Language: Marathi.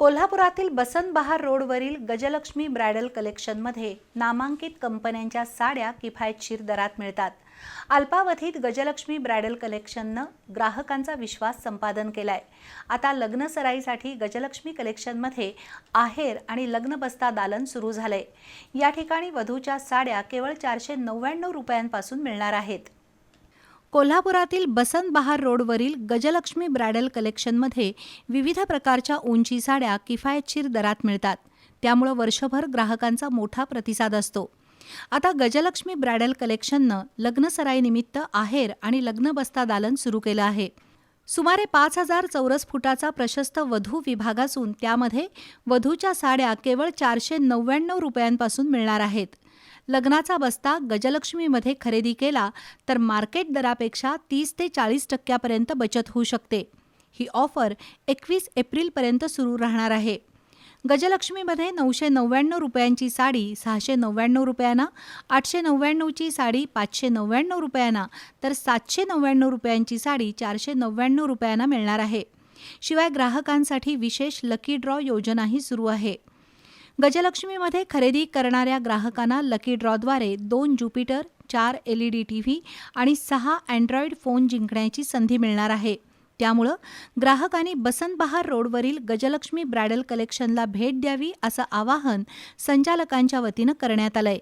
कोल्हापुरातील बसंत बहार रोडवरील गजलक्ष्मी ब्रायडल कलेक्शनमध्ये नामांकित कंपन्यांच्या साड्या किफायतशीर दरात मिळतात। अल्पावधीत गजलक्ष्मी ब्रायडल कलेक्शननं ग्राहकांचा विश्वास संपादन केलाय। आता लग्न सराईसाठी गजलक्ष्मी कलेक्शनमध्ये आहेर आणि लग्न बस्ता दालन सुरू झालंय। या ठिकाणी वधूच्या साड्या केवळ 499 रुपयांपासून मिळणार आहेत। कोल्हापुरातील बसंत बहार रोडवरील गजलक्ष्मी ब्रायडल कलेक्शनमध्ये विविध प्रकारच्या उंची साड्या किफायतशीर दरात मिळतात। त्यामुळे वर्षभर ग्राहकांचा मोठा प्रतिसाद असतो। आता गजलक्ष्मी ब्रायडल कलेक्शननं लग्नसराईनिमित्त आहेर आणि लग्न बस्ता दालन सुरू केलं आहे। सुमारे 5000 चौरस फुटाचा प्रशस्त वधू विभाग असून त्यामध्ये वधूच्या साड्या केवळ 499 रुपयांपासून मिळणार आहेत। लग्नाचा बस्ता गजलक्ष्मीमध्ये खरेदी केला तर मार्केट दरापेक्षा 30 ते 40% बचत होऊ शकते। ही ऑफर 21 एप्रिलपर्यंत सुरू राहणार आहे। गजलक्ष्मीमध्ये 999 रुपयांची साडी 699 रुपयांना, 899 ची साडी 599 रुपयांना तर 799 रुपयांची साडी 499 रुपयांना मिळणार आहे। शिवाय ग्राहकांसाठी विशेष लकी ड्रॉ योजनाही सुरू आहे। गजलक्ष्मीमध्ये खरेदी करणाऱ्या ग्राहकांना लकी ड्रॉद्वारे 2 ज्युपिटर, 4 LED TV आणि 6 अँड्रॉइड फोन जिंकण्याची संधी मिळणार आहे। त्यामुळे ग्राहकांनी बसंत बहार रोडवरील गजलक्ष्मी ब्रायडल कलेक्शनला भेट द्यावी असं आवाहन संचालकांच्या वतीनं करण्यात आलंय।